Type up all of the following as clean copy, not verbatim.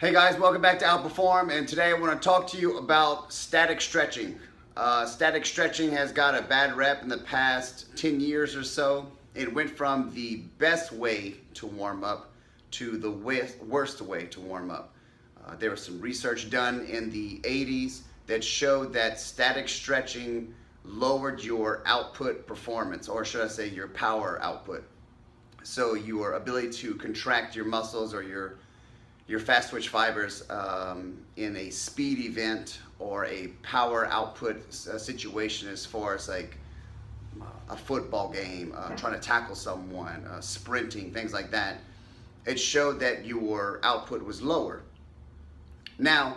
Hey guys, welcome back to OutPerform, and today I want to talk to you about static stretching. Static stretching has got a bad rep in the past 10 years or so. It went from the best way to warm up to the worst way to warm up. There was some research done in the 80s that showed that static stretching lowered your output performance, or should I say your power output. So your ability to contract your muscles or your fast twitch fibers in a speed event or a power output situation, as far as like a football game, trying to tackle someone, sprinting, things like that. It showed that your output was lower. Now,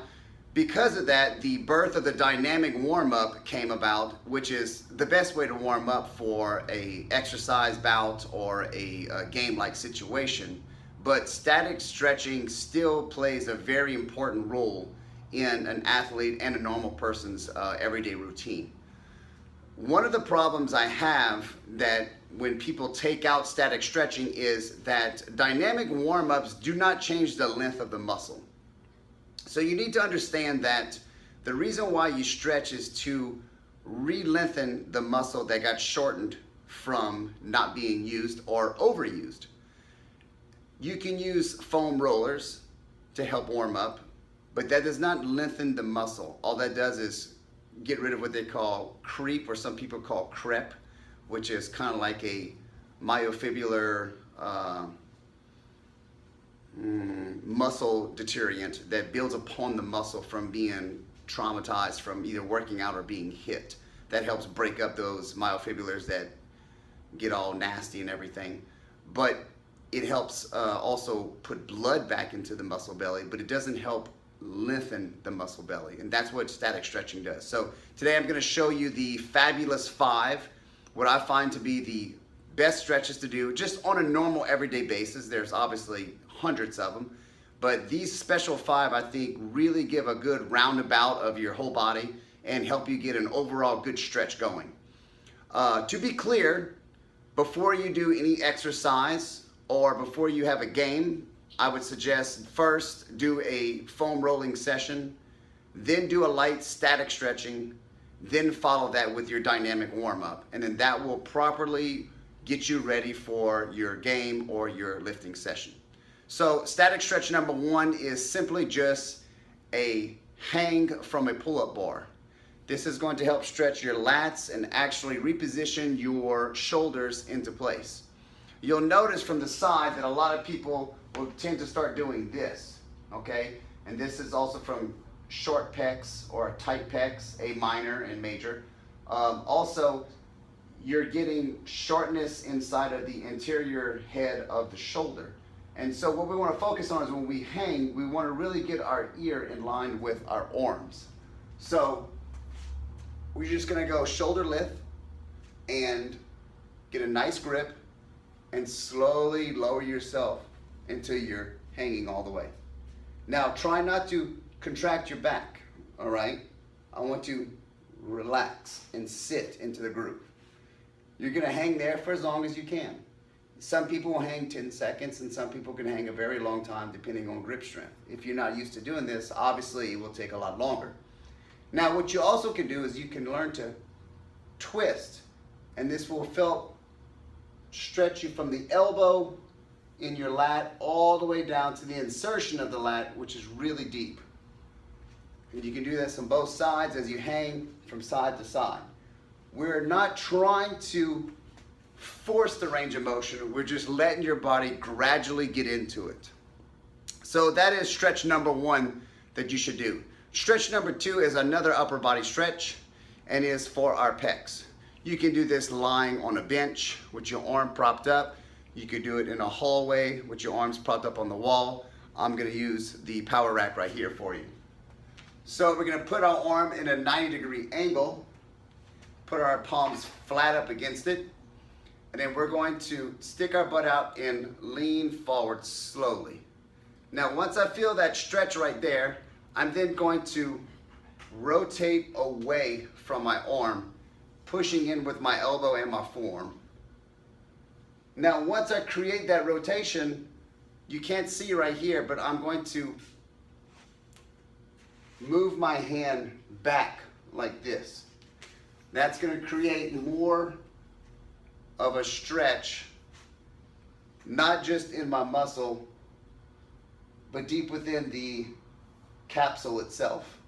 because of that, the birth of the dynamic warm-up came about, which is the best way to warm up for a exercise bout or a game-like situation. But static stretching still plays a very important role in an athlete and a normal person's everyday routine. One of the problems I have that when people take out static stretching is that dynamic warm-ups do not change the length of the muscle. So you need to understand that the reason why you stretch is to re-lengthen the muscle that got shortened from not being used or overused. You can use foam rollers to help warm up, but that does not lengthen the muscle. All that does is get rid of what they call creep, or some people call crep, which is kind of like a myofibrillar muscle deterrent that builds upon the muscle from being traumatized from either working out or being hit. That helps break up those myofibrillars that get all nasty and everything. But it helps also put blood back into the muscle belly, but it doesn't help lengthen the muscle belly, and that's what static stretching does. So today I'm going to show you the fabulous 5, what I find to be the best stretches to do just on a normal everyday basis. There's obviously hundreds of them, but these special 5 I think really give a good roundabout of your whole body and help you get an overall good stretch going. To be clear, before you do any exercise or before you have a game, I would suggest first do a foam rolling session, then do a light static stretching, then follow that with your dynamic warm-up, and then that will properly get you ready for your game or your lifting session. So static stretch number 1 is simply just a hang from a pull-up bar. This is going to help stretch your lats and actually reposition your shoulders into place. You'll notice from the side that a lot of people will tend to start doing this, okay? And this is also from short pecs or tight pecs, A minor and major. Also, you're getting shortness inside of the interior head of the shoulder. And so what we want to focus on is when we hang, we want to really get our ear in line with our arms. So we're just going to go shoulder lift and get a nice grip and slowly lower yourself until you're hanging all the way. Now try not to contract your back, all right? I want to relax and sit into the groove. You're gonna hang there for as long as you can. Some people will hang 10 seconds and some people can hang a very long time depending on grip strength. If you're not used to doing this, obviously it will take a lot longer. Now what you also can do is you can learn to twist, and this will stretch you from the elbow in your lat all the way down to the insertion of the lat, which is really deep. And you can do this on both sides as you hang from side to side. We're not trying to force the range of motion, we're just letting your body gradually get into it. So that is stretch number 1 that you should do. Stretch number 2 is another upper body stretch and is for our pecs. You can do this lying on a bench with your arm propped up. You could do it in a hallway with your arms propped up on the wall. I'm gonna use the power rack right here for you. So we're gonna put our arm in a 90-degree angle, put our palms flat up against it, and then we're going to stick our butt out and lean forward slowly. Now once I feel that stretch right there, I'm then going to rotate away from my arm, pushing in with my elbow and my forearm. Now once I create that rotation, you can't see right here, but I'm going to move my hand back like this. That's going to create more of a stretch, not just in my muscle, but deep within the capsule itself.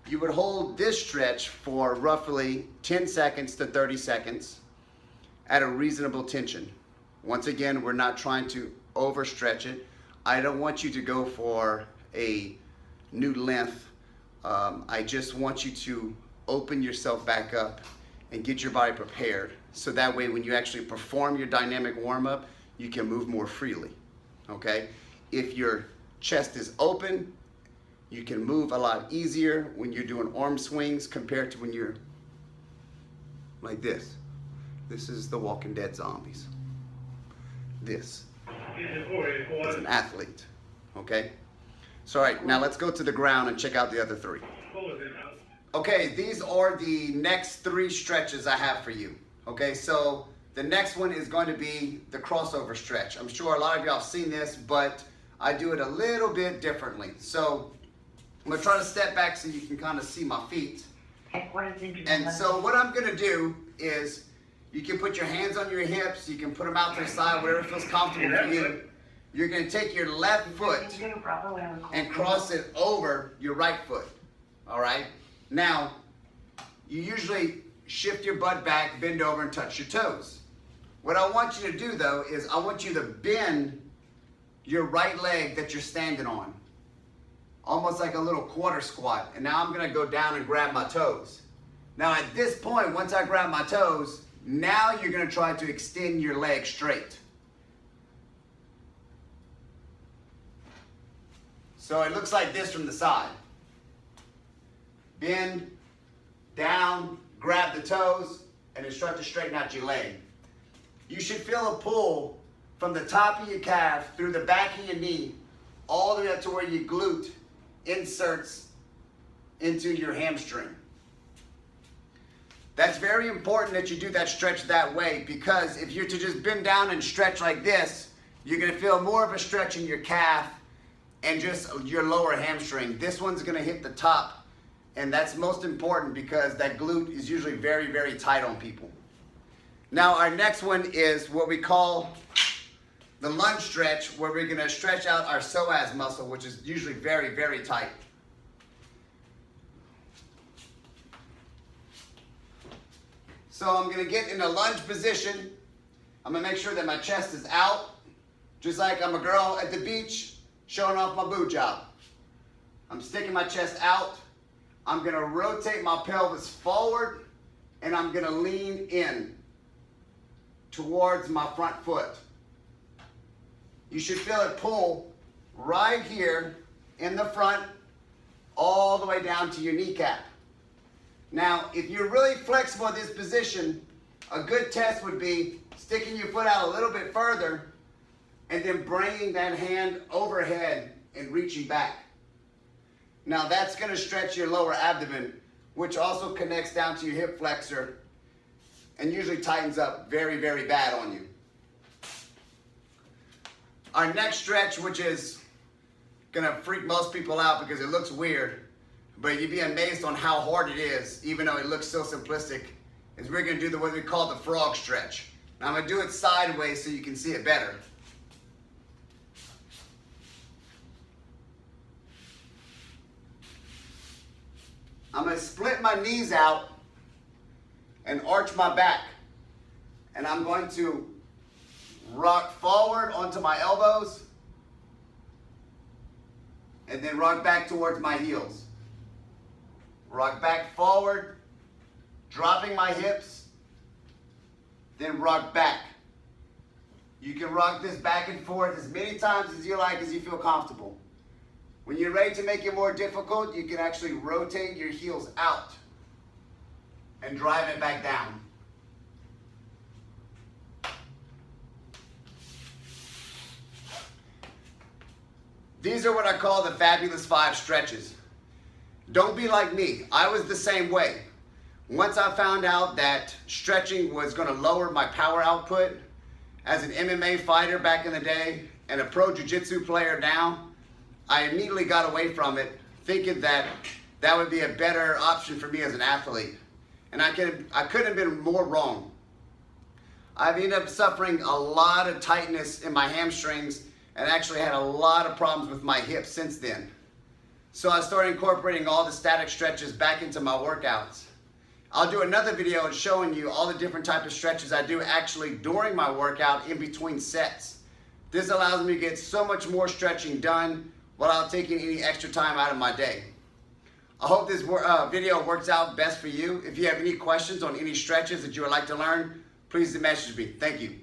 You would hold this stretch for roughly 10 seconds to 30 seconds at a reasonable tension. Once again, we're not trying to overstretch it. I don't want you to go for a new length. I just want you to open yourself back up and get your body prepared. So that way when you actually perform your dynamic warm-up, you can move more freely, okay? If your chest is open, you can move a lot easier when you're doing arm swings compared to when you're like this. This is the Walking Dead zombies. This is an athlete, okay? So all right, now let's go to the ground and check out the other three. Okay, these are the next three stretches I have for you. Okay, so the next one is going to be the crossover stretch. I'm sure a lot of y'all have seen this, but I do it a little bit differently. So I'm gonna try to step back so you can kind of see my feet. And so what I'm gonna do is, you can put your hands on your hips, you can put them out to the side, whatever feels comfortable for you. You're gonna take your left foot and cross it over your right foot, all right? Now, you usually shift your butt back, bend over, and touch your toes. What I want you to do, though, is I want you to bend your right leg that you're standing on, almost like a little quarter squat. And now I'm gonna go down and grab my toes. Now at this point, once I grab my toes, now you're gonna try to extend your leg straight. So it looks like this from the side. Bend, down, grab the toes, and then start to straighten out your leg. You should feel a pull from the top of your calf through the back of your knee, all the way up to where your glute inserts into your hamstring. That's very important that you do that stretch that way, because if you're to just bend down and stretch like this, you're gonna feel more of a stretch in your calf and just your lower hamstring. This one's gonna hit the top, and that's most important because that glute is usually very, very tight on people. Now our next one is what we call the lunge stretch, where we're gonna stretch out our psoas muscle, which is usually very, very tight. So I'm gonna get in a lunge position. I'm gonna make sure that my chest is out, just like I'm a girl at the beach showing off my boob job. I'm sticking my chest out. I'm gonna rotate my pelvis forward, and I'm gonna lean in towards my front foot. You should feel it pull right here in the front, all the way down to your kneecap. Now, if you're really flexible in this position, a good test would be sticking your foot out a little bit further and then bringing that hand overhead and reaching back. Now that's gonna stretch your lower abdomen, which also connects down to your hip flexor and usually tightens up very, very bad on you. Our next stretch, which is gonna freak most people out because it looks weird, but you'd be amazed on how hard it is, even though it looks so simplistic, is we're gonna do what we call the frog stretch. Now I'm gonna do it sideways so you can see it better. I'm gonna split my knees out and arch my back. And I'm going to rock forward onto my elbows and then rock back towards my heels. Rock back forward, dropping my hips, then rock back. You can rock this back and forth as many times as you like, as you feel comfortable. When you're ready to make it more difficult, you can actually rotate your heels out and drive it back down. These are what I call the Fabulous 5 stretches. Don't be like me. I was the same way. Once I found out that stretching was going to lower my power output as an MMA fighter back in the day and a pro jiu-jitsu player now, I immediately got away from it, thinking that that would be a better option for me as an athlete. And I couldn't have been more wrong. I've ended up suffering a lot of tightness in my hamstrings and actually had a lot of problems with my hips since then. So I started incorporating all the static stretches back into my workouts. I'll do another video and showing you all the different types of stretches I do actually during my workout in between sets. This allows me to get so much more stretching done without taking any extra time out of my day. I hope this video works out best for you. If you have any questions on any stretches that you would like to learn, please message me. Thank you.